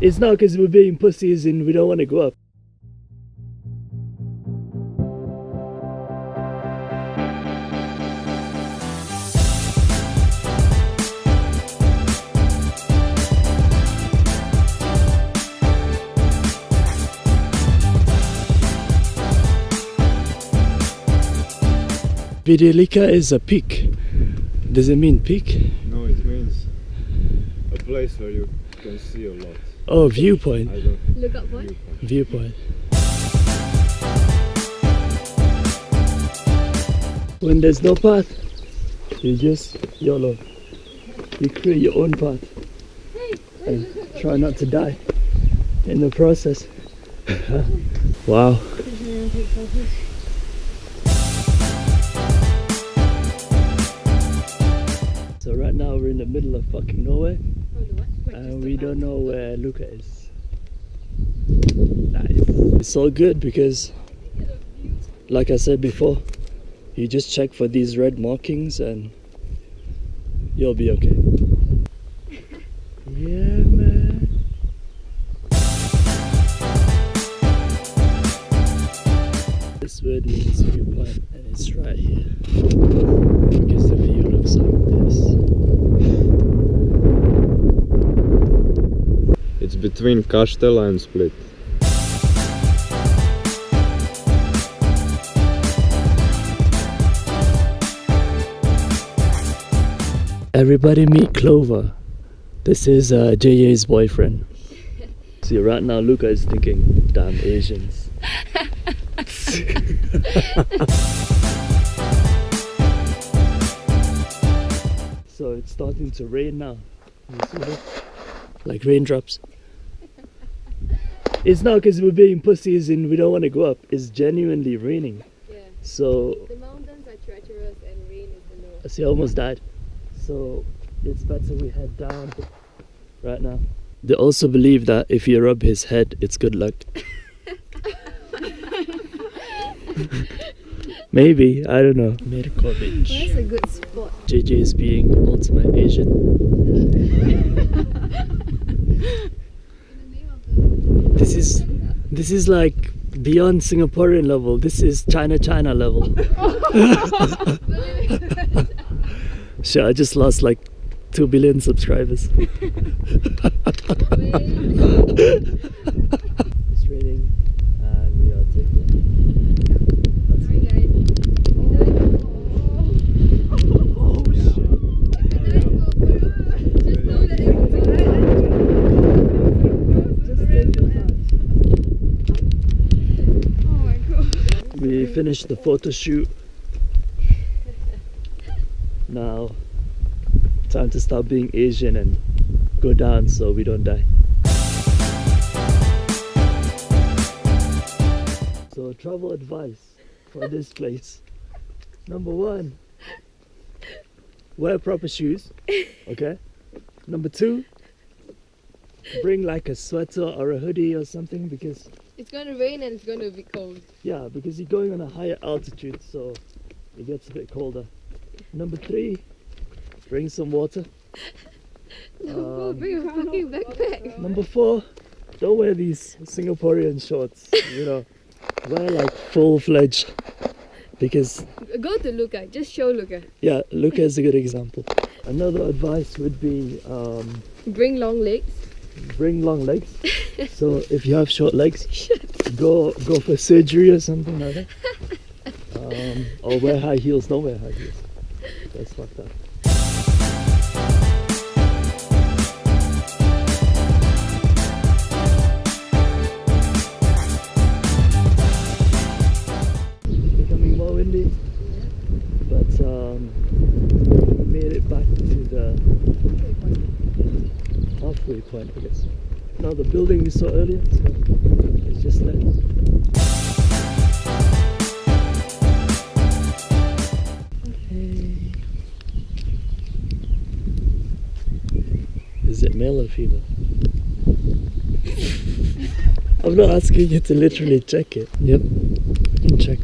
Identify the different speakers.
Speaker 1: It's not because we're being pussies and we don't want to go up. Videlica is a peak. Does it mean peak?
Speaker 2: No, it means a place where you can see a lot.
Speaker 1: Oh, viewpoint.
Speaker 2: I don't.
Speaker 3: Look up what?
Speaker 1: Viewpoint. When there's no path, you just YOLO. You create your own path and try not to die in the process. Wow. So right now we're in the middle of fucking nowhere and we don't know where Luca is. Nice. It's all good because, like I said before, you just check for these red markings and you'll be okay. Yeah, man. This word means viewpoint and it's right here because the view looks like this.
Speaker 2: It's between Castella and Split.
Speaker 1: Everybody meet Clover. This is JJ's boyfriend. See, right now Luca is thinking, damn Asians. So it's starting to rain now. You see that? Like raindrops. It's not because we're being pussies and we don't want to go up. It's genuinely raining.
Speaker 3: Yeah.
Speaker 1: So
Speaker 3: The mountains are treacherous and rain is the no.
Speaker 1: see, I almost died. So it's better we head down right now. They also believe that if you rub his head, it's good luck. Maybe, I don't know. Mirkovic.
Speaker 3: Where's a good spot?
Speaker 1: JJ is being ultimate Asian. This is like beyond Singaporean level. This is China level. Sure, I just lost like 2 billion subscribers. It's raining and we are taking.
Speaker 3: Sorry guys.
Speaker 1: Oh shit.
Speaker 3: Oh my god.
Speaker 1: We finished the photo shoot. Now, time to stop being Asian and go down so we don't die. So, travel advice for this place. Number 1, wear proper shoes. Okay. Number 2, bring like a sweater or a hoodie or something because
Speaker 3: It's gonna rain and it's gonna be cold.
Speaker 1: yeah, because you're going on a higher altitude, so it gets a bit colder. Number 3, bring some water.
Speaker 3: Bring a fucking backpack.
Speaker 1: Number 4, don't wear these Singaporean shorts, you know. Wear like full-fledged, because
Speaker 3: Go to Luca, just show Luca.
Speaker 1: yeah, Luca is a good example. Another advice would be
Speaker 3: Bring long legs.
Speaker 1: bring long legs. So if you have short legs, go for surgery or something like that. Or wear high heels. Don't wear high heels. That's fucked up. Becoming more windy, but we made it back to the halfway point, I guess. Now the building we saw earlier, so it's just there. Okay. Is it male or female? I'm not asking you to literally check it. Yep, you can check.